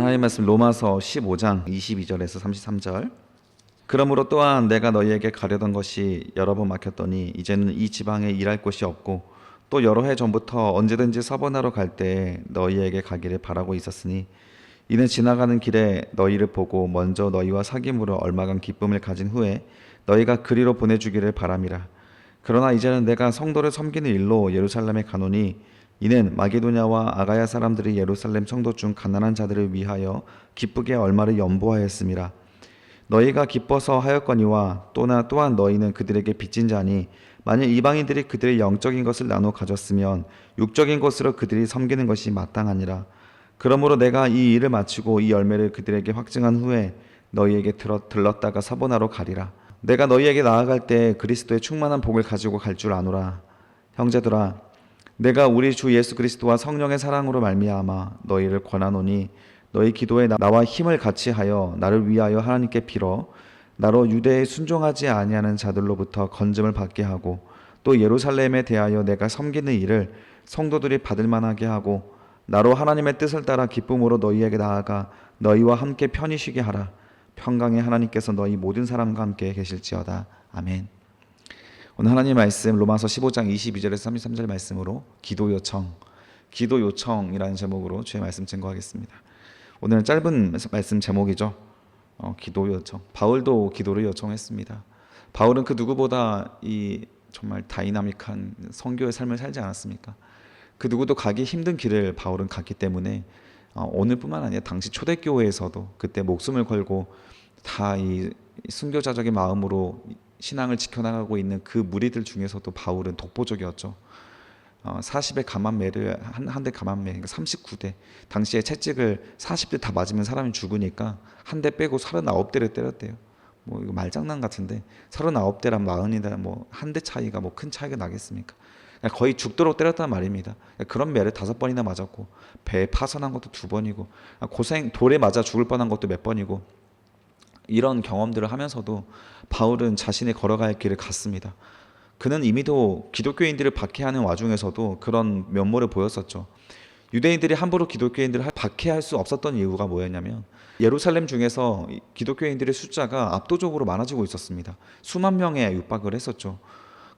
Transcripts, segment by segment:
하나님의 말씀 로마서 15장 22절에서 33절. 그러므로 또한 내가 너희에게 가려던 것이 여러 번 막혔더니 이제는 이 지방에 일할 곳이 없고 또 여러 해 전부터 언제든지 서번하러 갈 때에 너희에게 가기를 바라고 있었으니 이는 지나가는 길에 너희를 보고 먼저 너희와 사귐으로 얼마간 기쁨을 가진 후에 너희가 그리로 보내주기를 바람이라. 그러나 이제는 내가 성도를 섬기는 일로 예루살렘에 가노니 이는 마게도냐와 아가야 사람들이 예루살렘 성도 중 가난한 자들을 위하여 기쁘게 얼마를 연보하였음이라. 너희가 기뻐서 하였거니와 또한 너희는 그들에게 빚진 자니 만일 이방인들이 그들의 영적인 것을 나눠 가졌으면 육적인 것으로 그들이 섬기는 것이 마땅하니라. 그러므로 내가 이 일을 마치고 이 열매를 그들에게 확증한 후에 너희에게 들렀다가 서번하러 가리라. 내가 너희에게 나아갈 때 그리스도의 충만한 복을 가지고 갈 줄 아노라. 형제들아, 내가 우리 주 예수 그리스도와 성령의 사랑으로 말미암아 너희를 권하노니 너희 기도에 나와 힘을 같이 하여 나를 위하여 하나님께 빌어 나로 유대에 순종하지 아니하는 자들로부터 건짐을 받게 하고 또 예루살렘에 대하여 내가 섬기는 일을 성도들이 받을 만하게 하고 나로 하나님의 뜻을 따라 기쁨으로 너희에게 나아가 너희와 함께 편히 쉬게 하라. 평강의 하나님께서 너희 모든 사람과 함께 계실지어다. 아멘. 오늘 하나님 말씀 로마서 15장 22절에서 33절 말씀으로 기도 요청이라는 제목으로 주의 말씀 증거하겠습니다. 오늘은 짧은 말씀 제목이죠. 기도 요청. 바울도 기도를 요청했습니다. 바울은 그 누구보다 이 정말 다이나믹한 선교의 삶을 살지 않았습니까? 그 누구도 가기 힘든 길을 바울은 갔기 때문에 오늘뿐만 아니라 당시 초대교회에서도 그때 목숨을 걸고 다 이 순교자적인 마음으로 신앙을 지켜나가고 있는 그 무리들 중에서도 바울은 독보적이었죠. 40의 가만매를 한 대 가만매, 그러니까 39대. 당시에 채찍을 40대 다 맞으면 사람이 죽으니까 한 대 빼고 39대를 때렸대요. 뭐 이거 말장난 같은데 39대랑 40이다 뭐 한 대 차이가 뭐 큰 차이가 나겠습니까? 거의 죽도록 때렸단 말입니다. 그런 매를 5번이나 맞았고 배에 파손한 것도 2번이고 돌에 맞아 죽을 뻔한 것도 몇 번이고 이런 경험들을 하면서도 바울은 자신이 걸어갈 길을 갔습니다. 그는 이미도 기독교인들을 박해하는 와중에서도 그런 면모를 보였었죠. 유대인들이 함부로 기독교인들을 박해할 수 없었던 이유가 뭐였냐면 예루살렘 중에서 기독교인들의 숫자가 압도적으로 많아지고 있었습니다. 수만 명에 육박을 했었죠.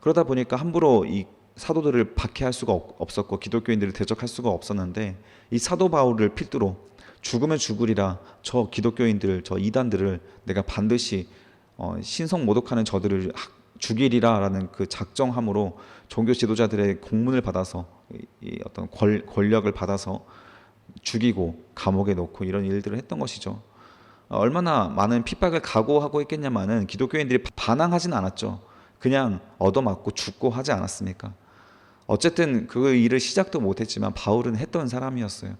그러다 보니까 함부로 이 사도들을 박해할 수가 없었고 기독교인들을 대적할 수가 없었는데 이 사도 바울을 필두로 죽으면 죽으리라 저 기독교인들 저 이단들을 내가 반드시 신성 모독하는 저들을 죽이리라 라는 그 작정함으로 종교 지도자들의 공문을 받아서 이 어떤 권력을 받아서 죽이고 감옥에 넣고 이런 일들을 했던 것이죠. 얼마나 많은 핍박을 각오하고 있겠냐마는 기독교인들이 반항하진 않았죠. 그냥 얻어맞고 죽고 하지 않았습니까? 어쨌든 그 일을 시작도 못했지만 바울은 했던 사람이었어요.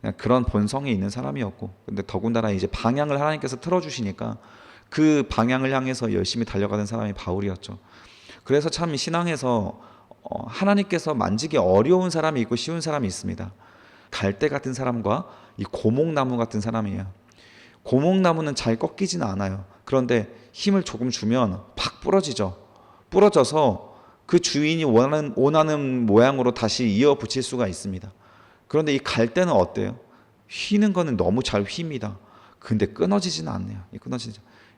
그냥 그런 본성이 있는 사람이었고, 근데 더군다나 이제 방향을 하나님께서 틀어주시니까 그 방향을 향해서 열심히 달려가는 사람이 바울이었죠. 그래서 참 신앙에서 하나님께서 만지기 어려운 사람이 있고 쉬운 사람이 있습니다. 갈대 같은 사람과 이 고목나무 같은 사람이에요. 고목나무는 잘 꺾이지는 않아요. 그런데 힘을 조금 주면 팍 부러지죠. 부러져서 그 주인이 원하는 모양으로 다시 이어 붙일 수가 있습니다. 그런데 이 갈대는 어때요? 휘는 거는 너무 잘 휩니다. 근데 끊어지지는 않네요.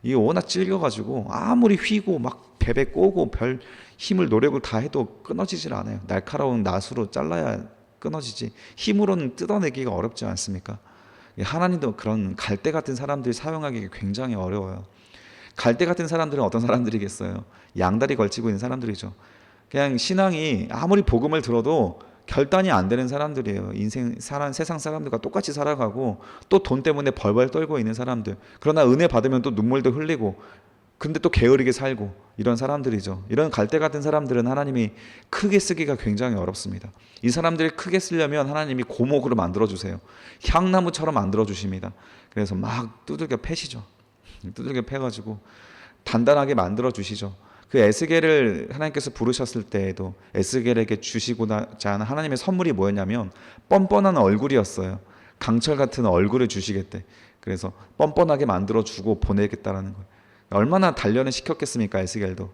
이게 워낙 찔겨가지고 아무리 휘고 막 베베 꼬고 별 힘을 노력을 다 해도 끊어지질 않아요. 날카로운 낫으로 잘라야 끊어지지 힘으로는 뜯어내기가 어렵지 않습니까? 하나님도 그런 갈대 같은 사람들이 사용하기 굉장히 어려워요. 갈대 같은 사람들은 어떤 사람들이겠어요? 양다리 걸치고 있는 사람들이죠. 그냥 신앙이 아무리 복음을 들어도 결단이 안 되는 사람들이에요. 세상 사람들과 똑같이 살아가고 또 돈 때문에 벌벌 떨고 있는 사람들. 그러나 은혜 받으면 또 눈물도 흘리고 근데 또 게으르게 살고 이런 사람들이죠. 이런 갈대 같은 사람들은 하나님이 크게 쓰기가 굉장히 어렵습니다. 이 사람들이 크게 쓰려면 하나님이 고목으로 만들어주세요. 향나무처럼 만들어주십니다. 그래서 막 두들겨 패시죠. 두들겨 패가지고 단단하게 만들어주시죠. 그 에스겔을 하나님께서 부르셨을 때에도 에스겔에게 주시고자 하는 하나님의 선물이 뭐였냐면 뻔뻔한 얼굴이었어요. 강철 같은 얼굴을 주시겠대. 그래서 뻔뻔하게 만들어주고 보내겠다라는 거예요. 얼마나 단련을 시켰겠습니까, 에스겔도.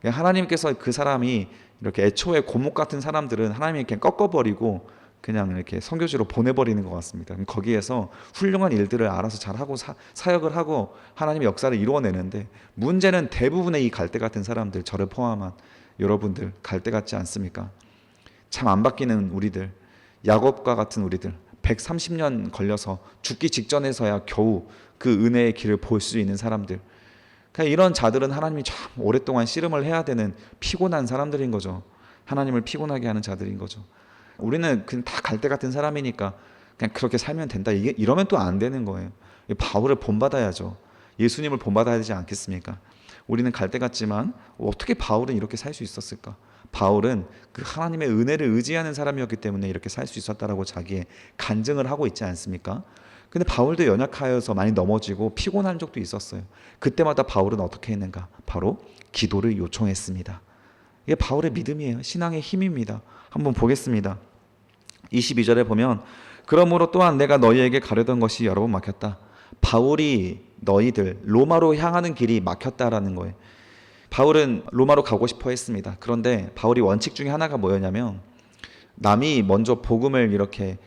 하나님께서 그 사람이 이렇게 애초에 고목 같은 사람들은 하나님이 그냥 꺾어버리고 그냥 이렇게 선교지로 보내버리는 것 같습니다. 그럼 거기에서 훌륭한 일들을 알아서 잘하고 사역을 하고 하나님의 역사를 이루어내는데, 문제는 대부분의 이 갈대 같은 사람들, 저를 포함한 여러분들 갈대 같지 않습니까? 참 안 바뀌는 우리들, 야곱과 같은 우리들, 130년 걸려서 죽기 직전에서야 겨우 그 은혜의 길을 볼 수 있는 사람들, 그러니까 이런 자들은 하나님이 참 오랫동안 씨름을 해야 되는 피곤한 사람들인 거죠. 하나님을 피곤하게 하는 자들인 거죠. 우리는 그냥 다 갈대 같은 사람이니까 그냥 그렇게 살면 된다, 이러면 또 안 되는 거예요. 바울을 본받아야죠. 예수님을 본받아야 되지 않겠습니까? 우리는 갈대 같지만 어떻게 바울은 이렇게 살 수 있었을까? 바울은 그 하나님의 은혜를 의지하는 사람이었기 때문에 이렇게 살 수 있었다라고 자기의 간증을 하고 있지 않습니까? 근데 바울도 연약하여서 많이 넘어지고 피곤한 적도 있었어요. 그때마다 바울은 어떻게 했는가? 바로 기도를 요청했습니다. 이게 바울의 믿음이에요. 신앙의 힘입니다. 한번 보겠습니다. 22절에 보면, 그러므로 또한 내가 너희에게 가려던 것이 여러 번 막혔다. 바울이 너희들 로마로 향하는 길이 막혔다라는 거예요. 바울은 로마로 가고 싶어 했습니다. 그런데 바울이 원칙 중에 하나가 뭐였냐면, 남이 먼저 복음을 이렇게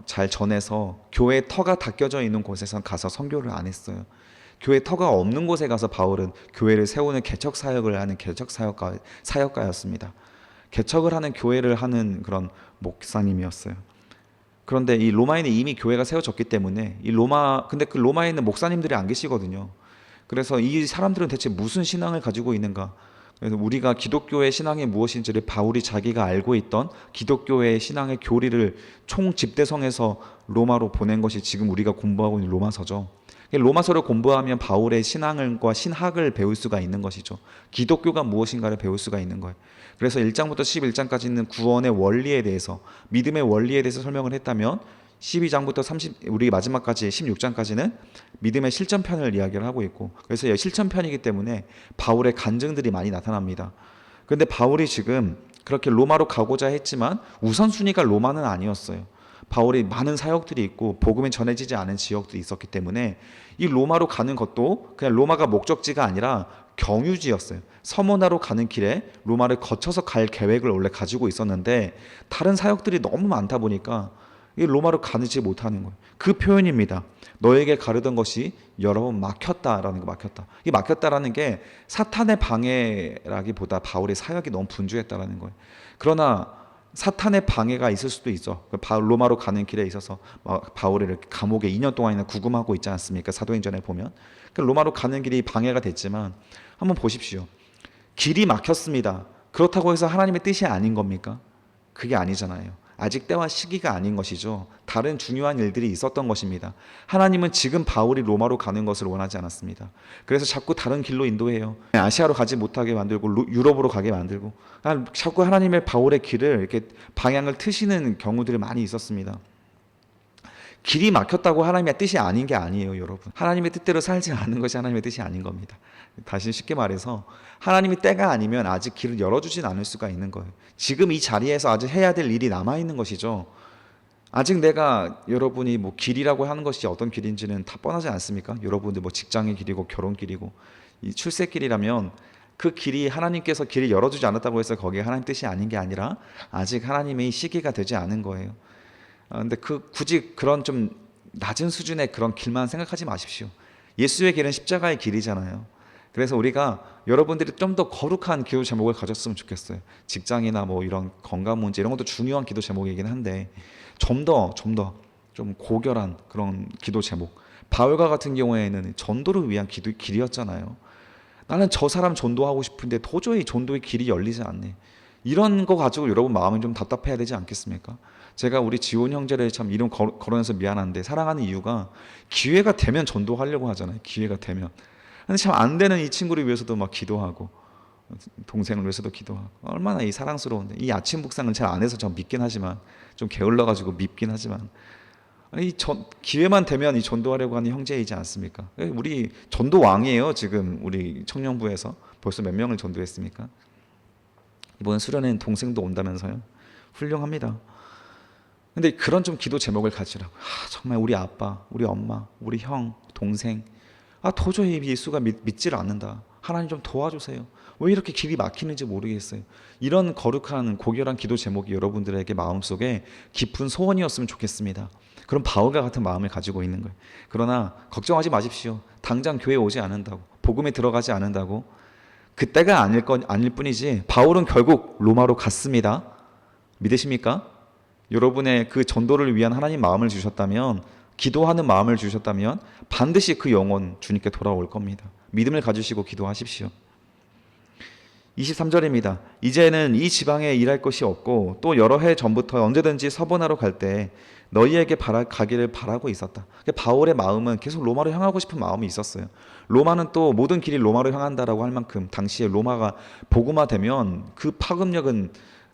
잘 전해서 교회 터가 닦여져 있는 곳에서 가서 선교를 안 했어요. 교회 터가 없는 곳에 가서 바울은 교회를 세우는 개척 사역을 하는 개척 사역가였습니다. 개척을 하는 교회를 하는 그런 목사님이었어요. 그런데 이 로마에는 이미 교회가 세워졌기 때문에 근데 그 로마에 있는 목사님들이 안 계시거든요. 그래서 이 사람들은 대체 무슨 신앙을 가지고 있는가? 그래서 우리가 기독교의 신앙이 무엇인지를 바울이 자기가 알고 있던 기독교의 신앙의 교리를 총 집대성해서 로마로 보낸 것이 지금 우리가 공부하고 있는 로마서죠. 로마서를 공부하면 바울의 신앙과 신학을 배울 수가 있는 것이죠. 기독교가 무엇인가를 배울 수가 있는 거예요. 그래서 1장부터 11장까지는 구원의 원리에 대해서, 믿음의 원리에 대해서 설명을 했다면, 12장부터 우리 마지막까지 16장까지는 믿음의 실전편을 이야기를 하고 있고, 그래서 실전편이기 때문에 바울의 간증들이 많이 나타납니다. 그런데 바울이 지금 그렇게 로마로 가고자 했지만 우선순위가 로마는 아니었어요. 바울이 많은 사역들이 있고 복음이 전해지지 않은 지역들이 있었기 때문에 이 로마로 가는 것도 그냥 로마가 목적지가 아니라 경유지였어요. 서머나로 가는 길에 로마를 거쳐서 갈 계획을 원래 가지고 있었는데, 다른 사역들이 너무 많다 보니까 이 로마로 가지 못하는 거예요. 그 표현입니다. 너에게 가르던 것이 여러 번 막혔다라는 거, 막혔다. 이 막혔다라는 게 사탄의 방해라기보다 바울의 사역이 너무 분주했다라는 거예요. 그러나 사탄의 방해가 있을 수도 있어. 로마로 가는 길에 있어서 바울을 이렇게 감옥에 2년 동안이나 구금하고 있지 않습니까? 사도행전에 보면. 로마로 가는 길이 방해가 됐지만, 한번 보십시오. 길이 막혔습니다. 그렇다고 해서 하나님의 뜻이 아닌 겁니까? 그게 아니잖아요. 아직 때와 시기가 아닌 것이죠. 다른 중요한 일들이 있었던 것입니다. 하나님은 지금 바울이 로마로 가는 것을 원하지 않았습니다. 그래서 자꾸 다른 길로 인도해요. 아시아로 가지 못하게 만들고 유럽으로 가게 만들고, 자꾸 하나님의 바울의 길을 이렇게 방향을 트시는 경우들이 많이 있었습니다. 길이 막혔다고 하나님의 뜻이 아닌 게 아니에요, 여러분. 하나님의 뜻대로 살지 않는 것이 하나님의 뜻이 아닌 겁니다. 다시 쉽게 말해서 하나님이 때가 아니면 아직 길을 열어주진 않을 수가 있는 거예요. 지금 이 자리에서 아직 해야 될 일이 남아있는 것이죠. 아직 여러분이 길이라고 하는 것이 어떤 길인지는 다 뻔하지 않습니까? 여러분들 직장의 길이고 결혼 길이고 이 출세길이라면 그 길이 하나님께서 길을 열어주지 않았다고 해서 거기에 하나님 뜻이 아닌 게 아니라 아직 하나님의 시기가 되지 않은 거예요. 근데 굳이 그런 좀 낮은 수준의 그런 길만 생각하지 마십시오. 예수의 길은 십자가의 길이잖아요. 그래서 우리가 여러분들이 좀 더 거룩한 기도 제목을 가졌으면 좋겠어요. 직장이나 이런 건강 문제 이런 것도 중요한 기도 제목이긴 한데, 좀 더 좀 고결한 그런 기도 제목. 바울과 같은 경우에는 전도를 위한 길이었잖아요. 나는 저 사람 전도하고 싶은데 도저히 전도의 길이 열리지 않네. 이런 거 가지고 여러분 마음이 좀 답답해야 되지 않겠습니까? 제가 우리 지온 형제를 참 이름 거론해서 미안한데, 사랑하는 이유가 기회가 되면 전도하려고 하잖아요. 기회가 되면. 근데 참 안 되는 이 친구를 위해서도 기도하고, 동생을 위해서도 기도하고, 얼마나 이 사랑스러운데. 이 아침 묵상은 잘 안 해서 좀 믿긴 하지만, 좀 게을러가지고 밉긴 하지만, 기회만 되면 이 전도하려고 하는 형제이지 않습니까? 우리 전도 왕이에요. 지금 우리 청년부에서 벌써 몇 명을 전도했습니까? 이번 수련회는 동생도 온다면서요. 훌륭합니다. 근데 그런 좀 기도 제목을 가지라고. 정말 우리 아빠, 우리 엄마, 우리 형, 동생, 도저히 예수가 믿지를 않는다. 하나님 좀 도와주세요. 왜 이렇게 길이 막히는지 모르겠어요. 이런 거룩한 고결한 기도 제목이 여러분들에게 마음속에 깊은 소원이었으면 좋겠습니다. 그럼 바울과 같은 마음을 가지고 있는 거예요. 그러나 걱정하지 마십시오. 당장 교회 오지 않는다고, 복음에 들어가지 않는다고 그때가 아닐 뿐이지 바울은 결국 로마로 갔습니다. 믿으십니까? 여러분의 그 전도를 위한 하나님 마음을 주셨다면, 기도하는 마음을 주셨다면 반드시 그 영혼 주님께 돌아올 겁니다. 믿음을 가지시고 기도하십시오. 23절입니다. 이제는 이 지방에 일할 것이 없고 또 여러 해 전부터 언제든지 서본하러 갈 때 너희에게 가기를 바라고 있었다. 바울의 마음은 계속 로마로 향하고 싶은 마음이 있었어요. 로마는 또 모든 길이 로마로 향한다라고 할 만큼 당시에 로마가 복음화되면 그 파급력은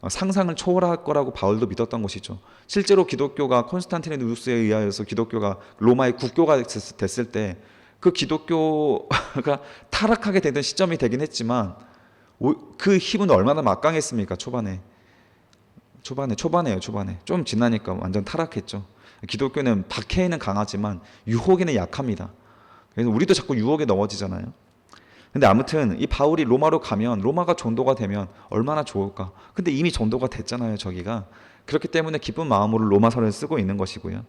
상상을 초월할 거라고 바울도 믿었던 것이죠. 실제로 기독교가 콘스탄티누스에 의하여서 기독교가 로마의 국교가 됐을 때 그 기독교가 타락하게 되던 시점이 되긴 했지만 그 힘은 얼마나 막강했습니까? 초반에요. 좀 지나니까 완전 타락했죠. 기독교는 박해에는 강하지만 유혹에는 약합니다. 그래서 우리도 자꾸 유혹에 넘어지잖아요. 근데 아무튼 이 바울이 로마로 가면, 로마가 전도가 되면 얼마나 좋을까. 근데 이미 전도가 됐잖아요, 저기가. 그렇기 때문에 기쁜 마음으로 로마서를 쓰고 있는 것이고요.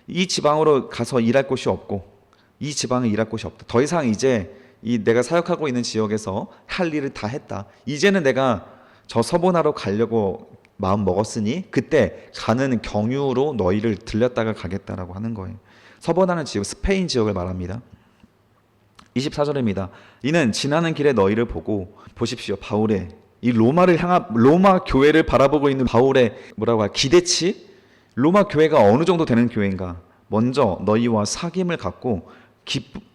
이 지방으로 가서 일할 곳이 없고, 이 지방에 일할 곳이 없다. 더 이상 이제 이 내가 사역하고 있는 지역에서 할 일을 다 했다. 이제는 내가 저 서본하러 가려고 마음 먹었으니 그때 가는 경유로 너희를 들렸다가 가겠다라고 하는 거예요. 서본하는 지역, 스페인 지역을 말합니다. 24절입니다. 이는 지나는 길에 너희를 보고, 보십시오. 바울의 이 로마 교회를 바라보고 있는 바울의 기대치? 로마 교회가 어느 정도 되는 교회인가? 먼저 너희와 사귐을 갖고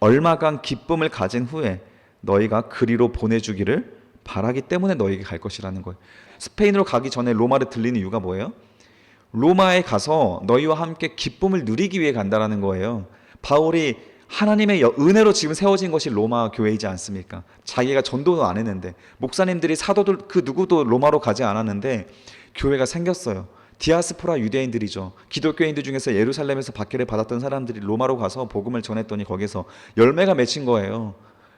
얼마간 기쁨을 가진 후에 너희가 그리로 보내주기를 바라기 때문에 너희에게 갈 것이라는 거예요. 스페인으로 가기 전에 로마를 들리는 이유가 뭐예요? 로마에 가서 너희와 함께 기쁨을 누리기 위해 간다라는 거예요. 바울이 하나님의 은혜로 지금 세워진 것이 로마 교회이지 않습니까? 자기가 전도도 안 했는데, 목사님들이 사도들 그 누구도 로마로 가지 않았는데 교회가 생겼어요. 디아스포라 유대인들이죠. 기독교인들 중에서 예루살렘에서 박해를 받았던 사람들이 로마로 가서 복음을 전했더니 거기서 열매가 맺힌 거예요.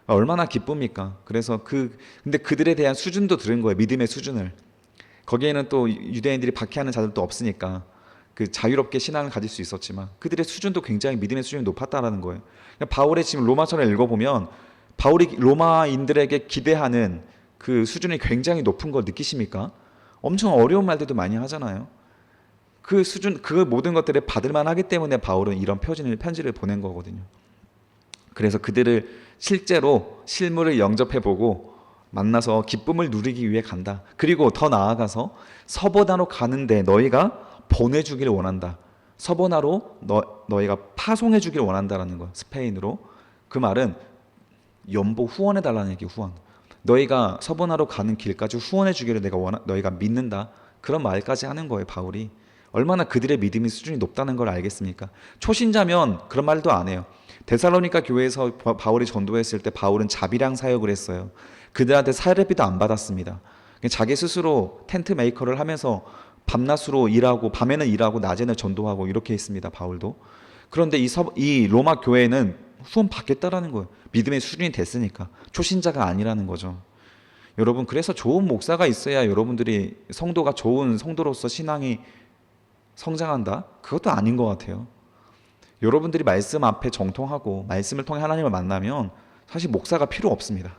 얼마나 기쁩니까? 그래서 근데 그들에 대한 수준도 들은 거예요. 믿음의 수준을. 거기에는 또 유대인들이 박해하는 자들도 없으니까 그 자유롭게 신앙을 가질 수 있었지만 그들의 수준도 굉장히 믿음의 수준이 높았다라는 거예요. 바울의 지금 로마서를 읽어보면 바울이 로마인들에게 기대하는 그 수준이 굉장히 높은 걸 느끼십니까? 엄청 어려운 말들도 많이 하잖아요. 그 수준, 그 모든 것들을 받을만 하기 때문에 바울은 이런 편지를 보낸 거거든요. 그래서 그들을 실제로 실물을 영접해보고 만나서 기쁨을 누리기 위해 간다. 그리고 더 나아가서 서보나로 가는데 너희가 보내주기를 원한다. 서보나로 너희가 파송해주기를 원한다라는 거야. 스페인으로. 그 말은 연보 후원해달라는 얘기. 후원. 너희가 서보나로 가는 길까지 후원해주기를 너희가 믿는다. 그런 말까지 하는 거예요. 바울이. 얼마나 그들의 믿음의 수준이 높다는 걸 알겠습니까? 초신자면 그런 말도 안 해요. 데살로니가 교회에서 바울이 전도했을 때 바울은 자비랑 사역을 했어요. 그들한테 사례비도 안 받았습니다. 자기 스스로 텐트 메이커를 하면서 밤낮으로 일하고, 밤에는 일하고 낮에는 전도하고 이렇게 했습니다. 바울도. 그런데 이 로마 교회는 후원 받겠다라는 거예요. 믿음의 수준이 됐으니까. 초신자가 아니라는 거죠. 여러분, 그래서 좋은 목사가 있어야 여러분들이 성도가 좋은 성도로서 신앙이 성장한다? 그것도 아닌 것 같아요. 여러분들이 말씀 앞에 정통하고 말씀을 통해 하나님을 만나면 사실 목사가 필요 없습니다.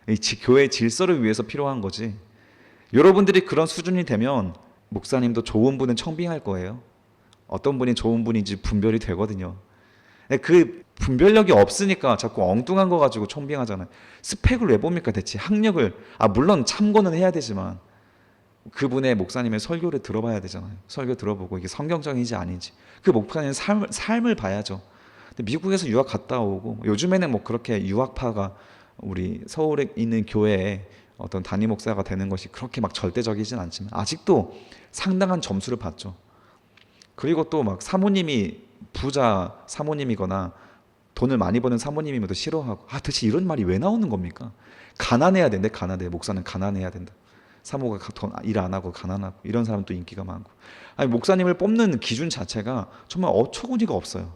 이 교회의 질서를 위해서 필요한 거지. 여러분들이 그런 수준이 되면 목사님도 좋은 분은 청빙할 거예요. 어떤 분이 좋은 분인지 분별이 되거든요. 그 분별력이 없으니까 자꾸 엉뚱한 거 가지고 청빙하잖아요. 스펙을 왜 봅니까 대체? 학력을, 물론 참고는 해야 되지만 그분의 목사님의 설교를 들어봐야 되잖아요. 설교 들어보고 이게 성경적인지 아닌지. 그 목사님의 삶을 봐야죠. 근데 미국에서 유학 갔다 오고, 요즘에는 뭐 그렇게 유학파가 우리 서울에 있는 교회에 어떤 담임 목사가 되는 것이 그렇게 막 절대적이진 않지만 아직도 상당한 점수를 받죠. 그리고 또 막 사모님이 부자 사모님이거나 돈을 많이 버는 사모님이면 또 싫어하고, 도대체 이런 말이 왜 나오는 겁니까? 가난해야 된대. 목사는 가난해야 된다. 사모가 일 안 하고 가난하고 이런 사람도 인기가 많고. 목사님을 뽑는 기준 자체가 정말 어처구니가 없어요.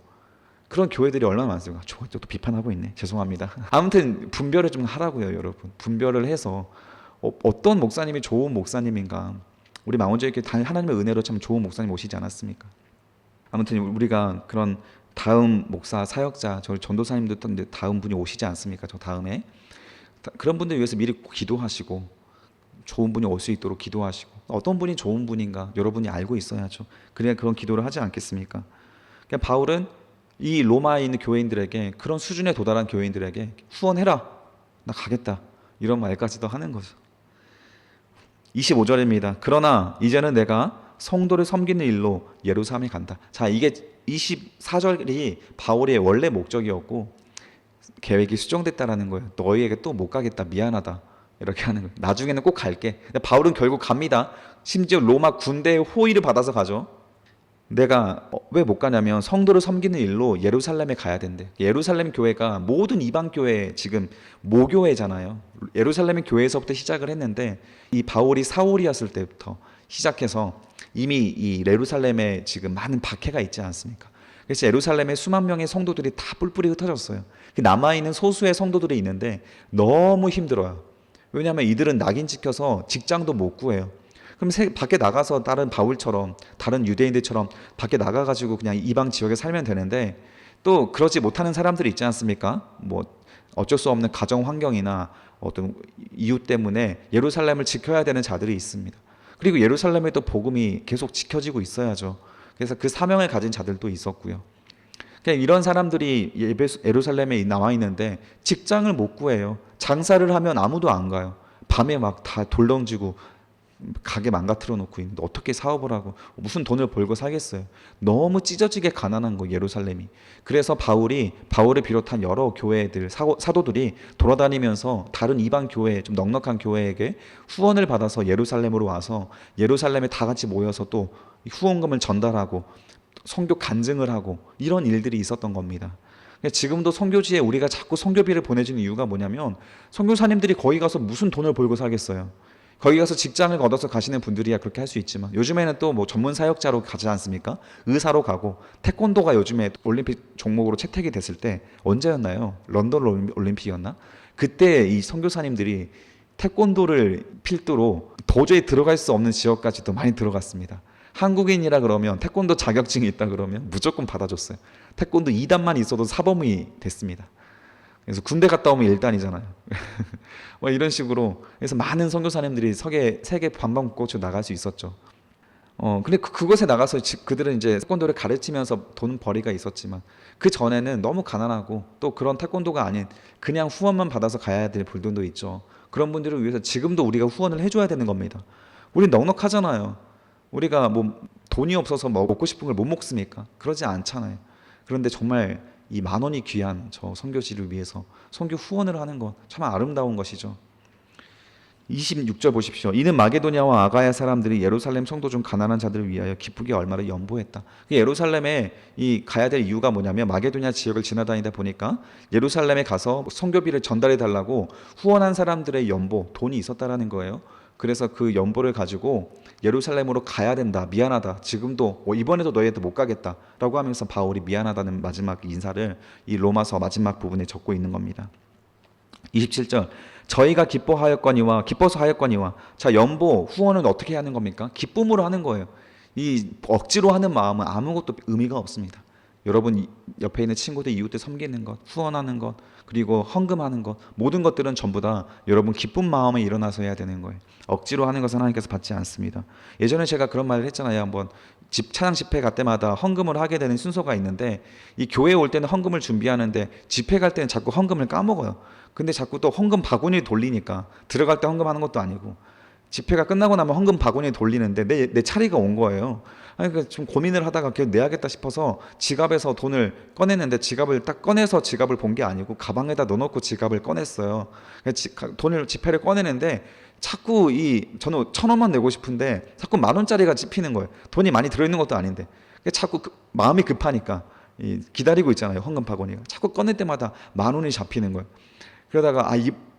그런 교회들이 얼마나 많습니까? 또 비판하고 있네. 죄송합니다. 아무튼 분별을 좀 하라고요, 여러분. 분별을 해서 어떤 목사님이 좋은 목사님인가. 우리 망원주의교회 하나님의 은혜로 참 좋은 목사님 오시지 않았습니까? 아무튼 우리가 그런 다음 목사, 사역자, 저 전도사님도 다음 분이 오시지 않습니까? 저 다음에 그런 분들 위해서 미리 기도하시고 좋은 분이 올 수 있도록 기도하시고 어떤 분이 좋은 분인가 여러분이 알고 있어야죠. 그래야 그런 기도를 하지 않겠습니까? 그러니까 바울은 이 로마에 있는 교회인들에게 그런 수준에 도달한 교회인들에게 후원해라. 나 가겠다. 이런 말까지도 하는 거죠. 25절입니다. 그러나 이제는 내가 성도를 섬기는 일로 예루살렘에 간다. 자, 이게 24절이 바울의 원래 목적이었고 계획이 수정됐다라는 거예요. 너희에게 또 못 가겠다. 미안하다. 이렇게 하는 거예요. 나중에는 꼭 갈게. 바울은 결국 갑니다. 심지어 로마 군대의 호의를 받아서 가죠. 내가 왜 못 가냐면 성도를 섬기는 일로 예루살렘에 가야 된대. 예루살렘 교회가 모든 이방 교회 지금 모교회잖아요. 예루살렘 교회에서부터 시작을 했는데 이 바울이 사울이었을 때부터 시작해서 이미 이 예루살렘에 지금 많은 박해가 있지 않습니까? 그래서 예루살렘에 수만 명의 성도들이 다 뿔뿔이 흩어졌어요. 남아있는 소수의 성도들이 있는데 너무 힘들어요. 왜냐하면 이들은 낙인 찍혀서 직장도 못 구해요. 그럼 밖에 나가서 다른 바울처럼 다른 유대인들처럼 밖에 나가가지고 그냥 이방 지역에 살면 되는데 또 그러지 못하는 사람들이 있지 않습니까? 뭐 어쩔 수 없는 가정 환경이나 어떤 이유 때문에 예루살렘을 지켜야 되는 자들이 있습니다. 그리고 예루살렘에 또 복음이 계속 지켜지고 있어야죠. 그래서 그 사명을 가진 자들도 있었고요. 그냥 이런 사람들이 예루살렘에 나와 있는데 직장을 못 구해요. 장사를 하면 아무도 안 가요. 밤에 막 다 돌덩지고 가게 망가뜨려 놓고 있는데 어떻게 사업을 하고 무슨 돈을 벌고 살겠어요. 너무 찢어지게 가난한 거 예루살렘이. 그래서 바울을 비롯한 여러 교회들 사도들이 돌아다니면서 다른 이방 교회 좀 넉넉한 교회에게 후원을 받아서 예루살렘으로 와서 예루살렘에 다 같이 모여서 또 후원금을 전달하고 선교 간증을 하고 이런 일들이 있었던 겁니다. 지금도 선교지에 우리가 자꾸 선교비를 보내주는 이유가 뭐냐면 선교사님들이 거기 가서 무슨 돈을 벌고 살겠어요. 거기 가서 직장을 얻어서 가시는 분들이야 그렇게 할 수 있지만 요즘에는 또 뭐 전문 사역자로 가지 않습니까? 의사로 가고 태권도가 요즘에 올림픽 종목으로 채택이 됐을 때 언제였나요? 런던 올림픽이었나? 그때 이 선교사님들이 태권도를 필두로 도저히 들어갈 수 없는 지역까지도 많이 들어갔습니다. 한국인이라 그러면 태권도 자격증이 있다 그러면 무조건 받아줬어요. 태권도 2단만 있어도 사범이 됐습니다. 그래서 군대 갔다 오면 1단이잖아요. 뭐 이런 식으로 그래서 많은 선교사님들이 세계 관광국으로 나갈 수 있었죠. 근데 그곳에 나가서 그들은 이제 태권도를 가르치면서 돈 벌이가 있었지만 그 전에는 너무 가난하고 또 그런 태권도가 아닌 그냥 후원만 받아서 가야 될 분들도 있죠. 그런 분들을 위해서 지금도 우리가 후원을 해줘야 되는 겁니다. 우리 넉넉하잖아요. 우리가 뭐 돈이 없어서 먹고 싶은 걸 못 먹습니까? 그러지 않잖아요. 그런데 정말 이 10,000원이 귀한 저 선교지를 위해서 선교 후원을 하는 것 참 아름다운 것이죠. 26절 보십시오. 이는 마게도냐와 아가야 사람들이 예루살렘 성도 중 가난한 자들을 위하여 기쁘게 얼마를 연보했다. 예루살렘에 가야 될 이유가 뭐냐면 마게도냐 지역을 지나다니다 보니까 예루살렘에 가서 선교비를 전달해 달라고 후원한 사람들의 연보, 돈이 있었다라는 거예요. 그래서 그 연보를 가지고 예루살렘으로 가야 된다. 미안하다. 지금도 이번에도 너희한테 못 가겠다라고 하면서 바울이 미안하다는 마지막 인사를 이 로마서 마지막 부분에 적고 있는 겁니다. 27절 저희가 기뻐서 하였거니와 자 연보 후원은 어떻게 하는 겁니까? 기쁨으로 하는 거예요. 이 억지로 하는 마음은 아무것도 의미가 없습니다. 여러분 옆에 있는 친구들 이웃들 섬기는 것, 후원하는 것, 그리고 헌금하는 것 모든 것들은 전부 다 여러분 기쁜 마음에 일어나서 해야 되는 거예요. 억지로 하는 것은 하나님께서 받지 않습니다. 예전에 제가 그런 말을 했잖아요. 한번 찬양 집회 갈 때마다 헌금을 하게 되는 순서가 있는데 이 교회에 올 때는 헌금을 준비하는데 집회 갈 때는 자꾸 헌금을 까먹어요. 근데 자꾸 또 헌금 바구니 돌리니까 들어갈 때 헌금하는 것도 아니고 집회가 끝나고 나면 헌금 바구니 돌리는데 내 차례가 온 거예요. 그러니까 좀 고민을 하다가 계속 내야겠다 싶어서 지갑에서 돈을 꺼냈는데 지갑을 딱 꺼내서 지갑을 본 게 아니고 가방에다 넣어놓고 지갑을 꺼냈어요. 집회를 꺼내는데 자꾸 저는 1,000원만 내고 싶은데 자꾸 10,000원짜리가 찝히는 거예요. 돈이 많이 들어있는 것도 아닌데 자꾸 마음이 급하니까 기다리고 있잖아요. 헌금 바구니가 자꾸 꺼낼 때마다 10,000원이 잡히는 거예요. 그러다가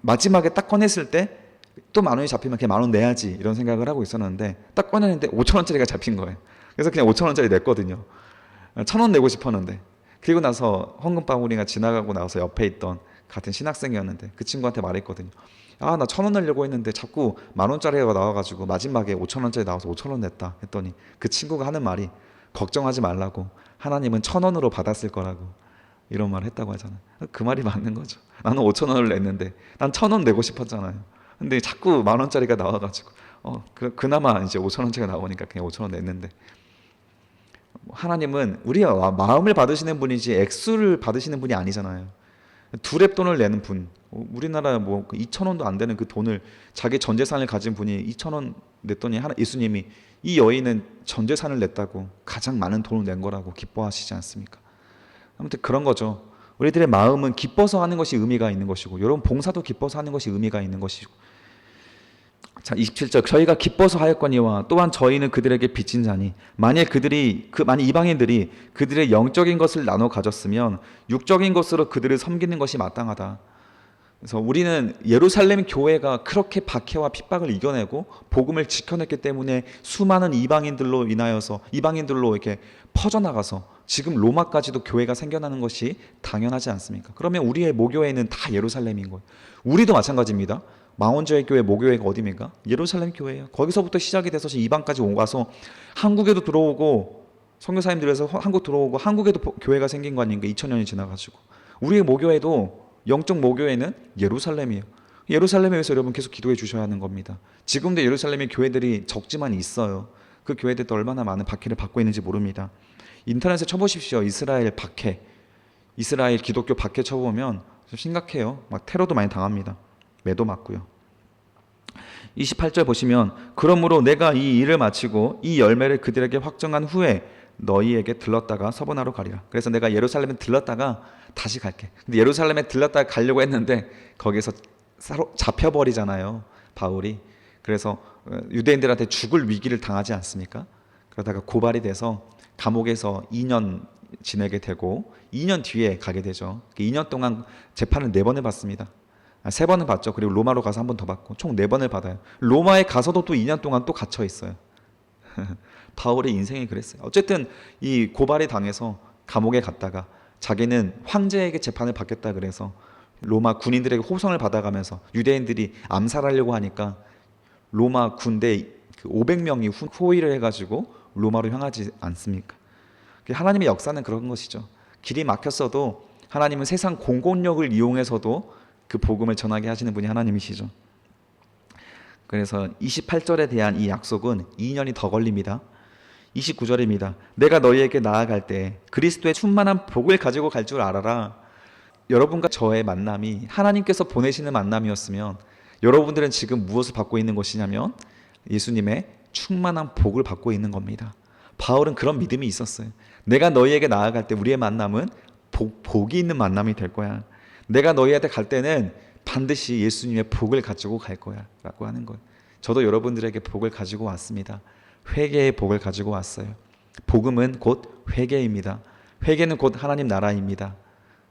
마지막에 딱 꺼냈을 때 또 10,000원이 잡히면 그냥 10,000원 내야지 이런 생각을 하고 있었는데 딱 꺼내는데 5,000원짜리가 잡힌 거예요. 그래서 그냥 5,000원짜리 냈거든요. 1,000원 내고 싶었는데 그리고 나서 헌금바구니가 지나가고 나서 옆에 있던 같은 신학생이었는데 그 친구한테 말했거든요. 아, 나 1,000원 내려고 했는데 자꾸 10,000원짜리가 나와가지고 마지막에 5,000원짜리 나와서 5,000원 냈다 했더니 그 친구가 하는 말이 걱정하지 말라고, 하나님은 1,000원으로 받았을 거라고, 이런 말을 했다고 하잖아요. 그 말이 맞는 거죠. 나는 5,000원을 냈는데 난 1,000원 내고 싶었잖아요. 근데 자꾸 10,000원짜리가 나와가지고 그나마 이제 5,000원짜리가 나오니까 그냥 5,000원 냈는데, 하나님은 우리가 마음을 받으시는 분이지 액수를 받으시는 분이 아니잖아요. 두랩 돈을 내는 분, 우리나라 뭐 2,000원도 안 되는 그 돈을, 자기 전 재산을 가진 분이 2,000원 냈더니 예수님이 이 여인은 전 재산을 냈다고, 가장 많은 돈을 낸 거라고 기뻐하시지 않습니까? 아무튼 그런 거죠. 우리들의 마음은 기뻐서 하는 것이 의미가 있는 것이고, 여러분 봉사도 기뻐서 하는 것이 의미가 있는 것이고. 자, 27절, 저희가 기뻐서 하였거니와 또한 저희는 그들에게 빚진 자니, 만일 이방인들이 그들의 영적인 것을 나눠 가졌으면 육적인 것으로 그들을 섬기는 것이 마땅하다. 그래서 우리는 예루살렘 교회가 그렇게 박해와 핍박을 이겨내고 복음을 지켜냈기 때문에 수많은 이방인들로 이렇게 퍼져나가서 지금 로마까지도 교회가 생겨나는 것이 당연하지 않습니까? 그러면 우리의 모교회는 다 예루살렘인 거예요. 우리도 마찬가지입니다. 망원주의 교회 모교회가 어디입니까? 예루살렘 교회예요. 거기서부터 시작이 돼서 이방까지 와서 한국에도 들어오고, 선교사님들에서 한국 들어오고 한국에도 교회가 생긴 거 아닌가? 2000년이 지나가지고. 우리의 모교회도, 영적 모교회는 예루살렘이에요. 예루살렘에 위해서 여러분 계속 기도해 주셔야 하는 겁니다. 지금도 예루살렘의 교회들이 적지만 있어요. 그 교회들도 얼마나 많은 박해를 받고 있는지 모릅니다. 인터넷에 쳐보십시오. 이스라엘 박해, 이스라엘 기독교 박해 쳐보면 심각해요. 막 테러도 많이 당합니다. 매도 맞고요. 28절 보시면, 그러므로 내가 이 일을 마치고 이 열매를 그들에게 확정한 후에 너희에게 들렀다가 서번하러 가리라. 그래서 내가 예루살렘에 들렀다가 다시 갈게. 근데 예루살렘에 들렀다가 가려고 했는데 거기서 잡혀버리잖아요, 바울이. 그래서 유대인들한테 죽을 위기를 당하지 않습니까? 그러다가 고발이 돼서 감옥에서 2년 지내게 되고 2년 뒤에 가게 되죠. 2년 동안 재판을 4번을 받습니다. 3번을 받죠. 그리고 로마로 가서 1번 더 받고 총 4번을 받아요. 로마에 가서도 또 2년 동안 또 갇혀 있어요. 바울의 인생이 그랬어요. 어쨌든 이 고발이 당해서 감옥에 갔다가 자기는 황제에게 재판을 받겠다 그래서 로마 군인들에게 호송을 받아가면서, 유대인들이 암살하려고 하니까 로마 군대 500명이 호위를 해가지고 로마로 향하지 않습니까? 하나님의 역사는 그런 것이죠. 길이 막혔어도 하나님은 세상 공권력을 이용해서도 그 복음을 전하게 하시는 분이 하나님이시죠. 그래서 28절에 대한 이 약속은 2년이 더 걸립니다. 29절입니다. 내가 너희에게 나아갈 때 그리스도의 충만한 복을 가지고 갈 줄 알아라. 여러분과 저의 만남이 하나님께서 보내시는 만남이었으면 여러분들은 지금 무엇을 받고 있는 것이냐면 예수님의 충만한 복을 받고 있는 겁니다. 바울은 그런 믿음이 있었어요. 내가 너희에게 나아갈 때 우리의 만남은 복이 있는 만남이 될 거야. 내가 너희한테 갈 때는 반드시 예수님의 복을 가지고 갈 거야 라고 하는 거예요. 저도 여러분들에게 복을 가지고 왔습니다. 회개의 복을 가지고 왔어요. 복음은 곧 회개입니다. 회개는 곧 하나님 나라입니다.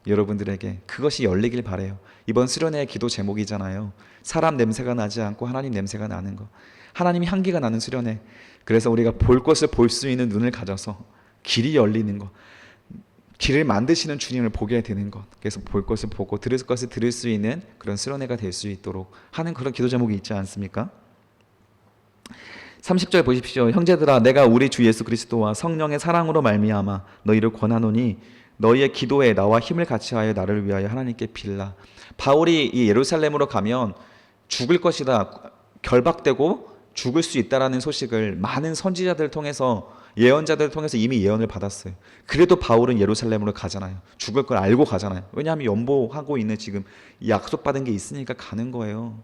여러분들에게 그것이 열리길 바라요. 이번 수련회의 기도 제목이잖아요. 사람 냄새가 나지 않고 하나님 냄새가 나는 것. 하나님 향기가 나는 수련회. 그래서 우리가 볼 것을 볼 수 있는 눈을 가져서 길이 열리는 것, 길을 만드시는 주님을 보게 되는 것, 그래서 볼 것을 보고 들을 것을 들을 수 있는 그런 수련회가 될 수 있도록 하는 그런 기도 제목이 있지 않습니까? 30절 보십시오. 형제들아, 내가 우리 주 예수 그리스도와 성령의 사랑으로 말미암아 너희를 권하노니 너희의 기도에 나와 힘을 같이하여 나를 위하여 하나님께 빌라. 바울이 이 예루살렘으로 가면 죽을 것이다, 결박되고 죽을 수 있다라는 소식을 많은 선지자들을 통해서, 예언자들을 통해서 이미 예언을 받았어요. 그래도 바울은 예루살렘으로 가잖아요. 죽을 걸 알고 가잖아요. 왜냐하면 연보하고 있는 지금 약속받은 게 있으니까 가는 거예요.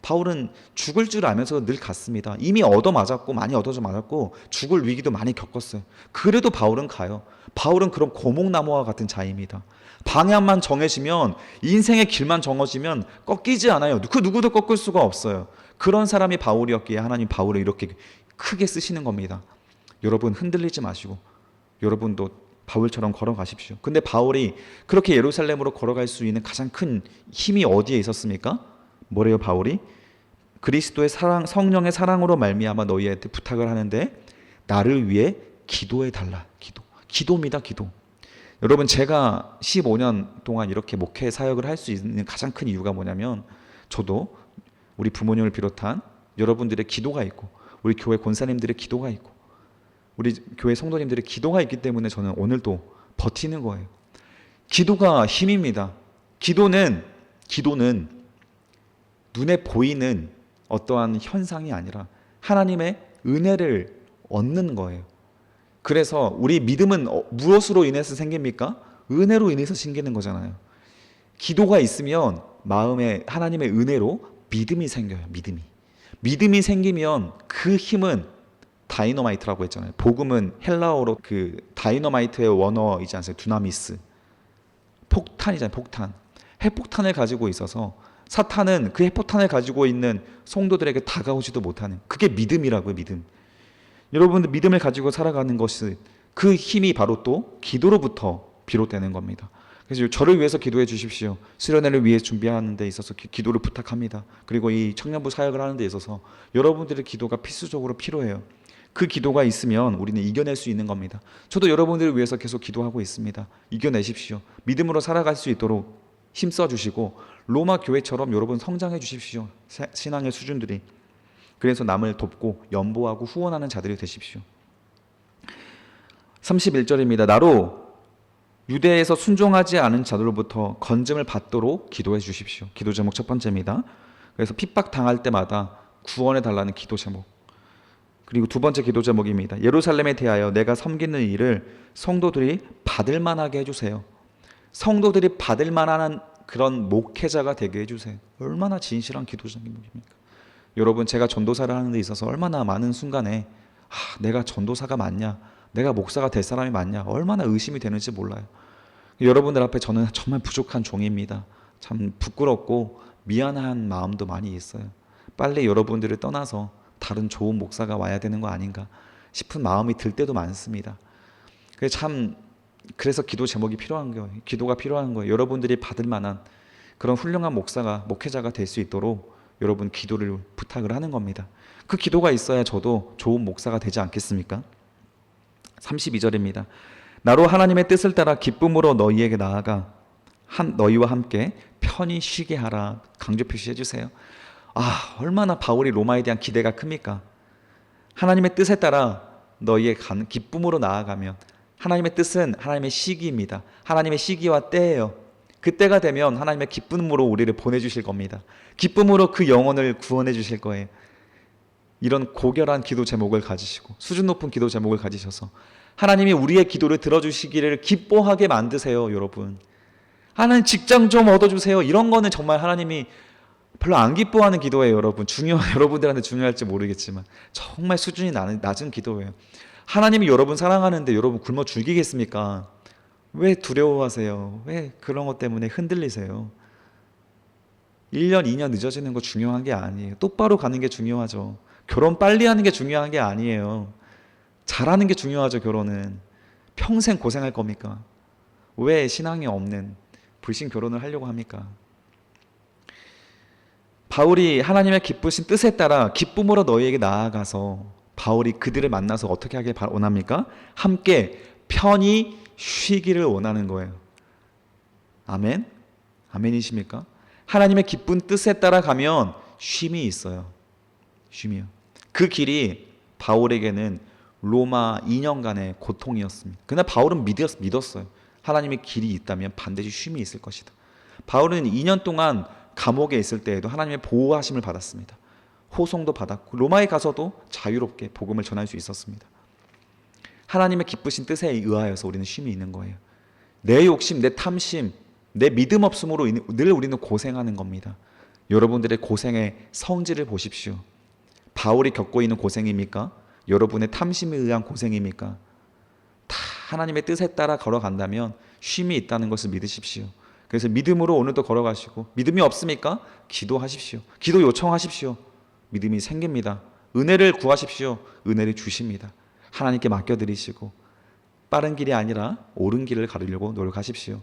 바울은 죽을 줄 알면서 늘 갔습니다. 이미 얻어맞았고 많이 얻어져 맞았고 죽을 위기도 많이 겪었어요. 그래도 바울은 가요. 바울은 그런 고목나무와 같은 자입니다. 방향만 정해지면, 인생의 길만 정해지면 꺾이지 않아요. 그 누구도 꺾을 수가 없어요. 그런 사람이 바울이었기에 하나님 바울을 이렇게 크게 쓰시는 겁니다. 여러분 흔들리지 마시고 여러분도 바울처럼 걸어가십시오. 근데 바울이 그렇게 예루살렘으로 걸어갈 수 있는 가장 큰 힘이 어디에 있었습니까? 뭐래요 바울이? 그리스도의 사랑, 성령의 사랑으로 말미암아 너희한테 부탁을 하는데 나를 위해 기도해 달라. 기도입니다. 기도. 여러분, 제가 15년 동안 이렇게 목회 사역을 할 수 있는 가장 큰 이유가 뭐냐면, 저도 우리 부모님을 비롯한 여러분들의 기도가 있고, 우리 교회 권사님들의 기도가 있고, 우리 교회 성도님들의 기도가 있기 때문에 저는 오늘도 버티는 거예요. 기도가 힘입니다. 기도는 눈에 보이는 어떠한 현상이 아니라 하나님의 은혜를 얻는 거예요. 그래서 우리 믿음은 무엇으로 인해서 생깁니까? 은혜로 인해서 생기는 거잖아요. 기도가 있으면 마음에 하나님의 은혜로 믿음이 생겨요. 믿음이 생기면 그 힘은 다이너마이트라고 했잖아요. 복음은 헬라어로 그 다이너마이트의 원어이지 않습니까? 두나미스. 폭탄이잖아요. 폭탄. 핵폭탄을 가지고 있어서 사탄은 그 핵폭탄을 가지고 있는 성도들에게 다가오지도 못하는, 그게 믿음이라고요. 믿음. 여러분들 믿음을 가지고 살아가는 것이, 그 힘이 바로 또 기도로부터 비롯되는 겁니다. 그래서 저를 위해서 기도해 주십시오. 수련회를 위해 준비하는 데 있어서 기도를 부탁합니다. 그리고 이 청년부 사역을 하는 데 있어서 여러분들의 기도가 필수적으로 필요해요. 그 기도가 있으면 우리는 이겨낼 수 있는 겁니다. 저도 여러분들을 위해서 계속 기도하고 있습니다. 이겨내십시오. 믿음으로 살아갈 수 있도록 힘써 주시고, 로마 교회처럼 여러분 성장해 주십시오. 신앙의 수준들이. 그래서 남을 돕고 연보하고 후원하는 자들이 되십시오. 31절입니다. 나로 유대에서 순종하지 않은 자들로부터 건짐을 받도록 기도해 주십시오. 기도 제목 첫 번째입니다. 그래서 핍박 당할 때마다 구원해 달라는 기도 제목. 그리고 두 번째 기도 제목입니다. 예루살렘에 대하여 내가 섬기는 일을 성도들이 받을 만하게 해주세요. 성도들이 받을 만한 그런 목회자가 되게 해주세요. 얼마나 진실한 기도 제목입니까? 여러분, 제가 전도사를 하는 데 있어서 얼마나 많은 순간에 내가 전도사가 맞냐, 내가 목사가 될 사람이 맞냐, 얼마나 의심이 되는지 몰라요. 여러분들 앞에 저는 정말 부족한 종입니다. 참 부끄럽고 미안한 마음도 많이 있어요. 빨리 여러분들을 떠나서 다른 좋은 목사가 와야 되는 거 아닌가 싶은 마음이 들 때도 많습니다. 그래서 기도 제목이 필요한 거예요. 기도가 필요한 거예요. 여러분들이 받을 만한 그런 훌륭한 목회자가 될 수 있도록 여러분 기도를 부탁을 하는 겁니다. 그 기도가 있어야 저도 좋은 목사가 되지 않겠습니까? 32절입니다. 나로 하나님의 뜻을 따라 기쁨으로 너희에게 나아가 너희와 함께 편히 쉬게 하라. 강조 표시해 주세요. 얼마나 바울이 로마에 대한 기대가 큽니까? 하나님의 뜻에 따라 너희의 기쁨으로 나아가면, 하나님의 뜻은 하나님의 시기입니다. 하나님의 시기와 때예요. 그때가 되면 하나님의 기쁨으로 우리를 보내주실 겁니다. 기쁨으로 그 영혼을 구원해 주실 거예요. 이런 고결한 기도 제목을 가지시고 수준 높은 기도 제목을 가지셔서 하나님이 우리의 기도를 들어주시기를 기뻐하게 만드세요. 여러분, 하나님 직장 좀 얻어주세요. 이런 거는 정말 하나님이 별로 안 기뻐하는 기도예요. 여러분, 여러분들한테 중요할지 모르겠지만 정말 수준이 낮은 기도예요. 하나님이 여러분 사랑하는데 여러분 굶어 죽이겠습니까? 왜 두려워하세요? 왜 그런 것 때문에 흔들리세요? 1년, 2년 늦어지는 거 중요한 게 아니에요. 똑바로 가는 게 중요하죠. 결혼 빨리 하는 게 중요한 게 아니에요. 잘하는 게 중요하죠. 결혼은 평생 고생할 겁니까? 왜 신앙이 없는 불신 결혼을 하려고 합니까? 바울이 하나님의 기쁘신 뜻에 따라 기쁨으로 너희에게 나아가서, 바울이 그들을 만나서 어떻게 하길 원합니까? 함께 편히 쉬기를 원하는 거예요. 아멘? 아멘이십니까? 하나님의 기쁜 뜻에 따라 가면 쉼이 있어요. 쉼이요. 그 길이 바울에게는 로마 2년간의 고통이었습니다. 그러나 바울은 믿었어요. 하나님의 길이 있다면 반드시 쉼이 있을 것이다. 바울은 2년 동안 감옥에 있을 때에도 하나님의 보호하심을 받았습니다. 호송도 받았고 로마에 가서도 자유롭게 복음을 전할 수 있었습니다. 하나님의 기쁘신 뜻에 의하여서 우리는 쉼이 있는 거예요. 내 욕심, 내 탐심, 내 믿음 없음으로 늘 우리는 고생하는 겁니다. 여러분들의 고생의 성질을 보십시오. 바울이 겪고 있는 고생입니까? 여러분의 탐심에 의한 고생입니까? 다 하나님의 뜻에 따라 걸어간다면 쉼이 있다는 것을 믿으십시오. 그래서 믿음으로 오늘도 걸어가시고, 믿음이 없습니까? 기도하십시오. 기도 요청하십시오. 믿음이 생깁니다. 은혜를 구하십시오. 은혜를 주십니다. 하나님께 맡겨드리시고 빠른 길이 아니라 옳은 길을 가르려고 노력하십시오.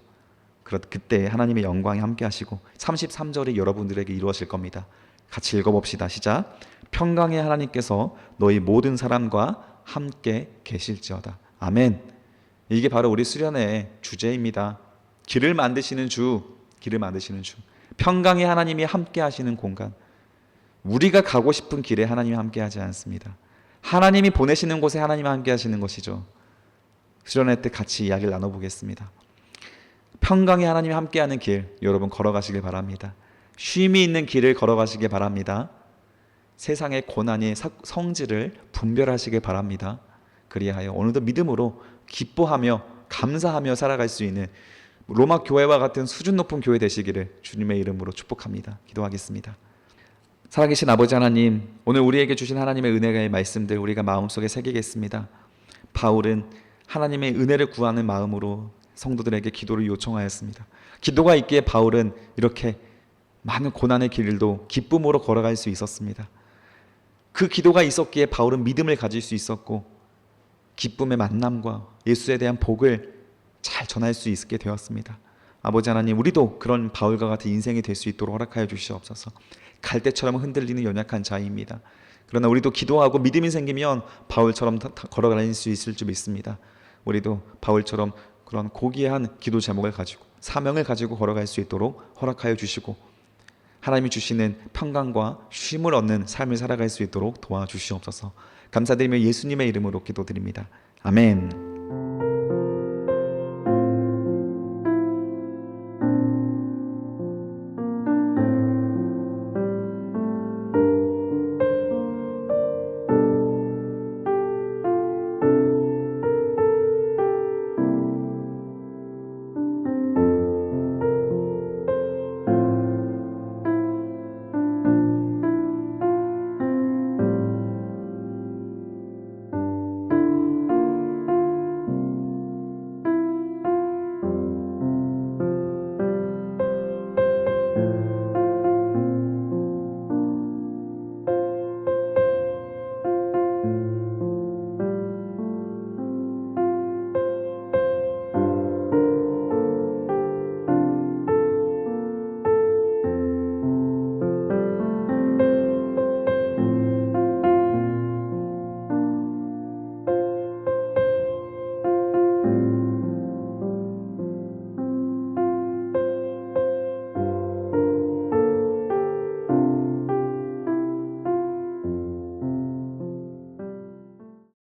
그때 하나님의 영광이 함께 하시고 33절이 여러분들에게 이루어질 겁니다. 같이 읽어봅시다. 시작. 평강의 하나님께서 너희 모든 사람과 함께 계실지어다. 아멘. 이게 바로 우리 수련의 주제입니다. 길을 만드시는 주, 길을 만드시는 주. 평강의 하나님이 함께 하시는 공간. 우리가 가고 싶은 길에 하나님이 함께 하지 않습니다. 하나님이 보내시는 곳에 하나님이 함께 하시는 것이죠. 수련회 때 같이 이야기를 나눠보겠습니다. 평강의 하나님이 함께하는 길, 여러분 걸어가시길 바랍니다. 쉼이 있는 길을 걸어가시길 바랍니다. 세상의 고난의 성질을 분별하시길 바랍니다. 그리하여 오늘도 믿음으로 기뻐하며 감사하며 살아갈 수 있는 로마 교회와 같은 수준 높은 교회 되시기를 주님의 이름으로 축복합니다. 기도하겠습니다. 살아계신 아버지 하나님, 오늘 우리에게 주신 하나님의 은혜의 말씀들 우리가 마음속에 새기겠습니다. 바울은 하나님의 은혜를 구하는 마음으로 성도들에게 기도를 요청하였습니다. 기도가 있기에 바울은 이렇게 많은 고난의 길도 기쁨으로 걸어갈 수 있었습니다. 그 기도가 있었기에 바울은 믿음을 가질 수 있었고 기쁨의 만남과 예수에 대한 복을 잘 전할 수 있게 되었습니다. 아버지 하나님, 우리도 그런 바울과 같은 인생이 될 수 있도록 허락하여 주시옵소서. 갈대처럼 흔들리는 연약한 자입니다. 그러나 우리도 기도하고 믿음이 생기면 바울처럼 걸어갈 수 있을 줄 믿습니다. 우리도 바울처럼 그런 고귀한 기도 제목을 가지고 사명을 가지고 걸어갈 수 있도록 허락하여 주시고 하나님이 주시는 평강과 쉼을 얻는 삶을 살아갈 수 있도록 도와주시옵소서. 감사드리며 예수님의 이름으로 기도드립니다. 아멘.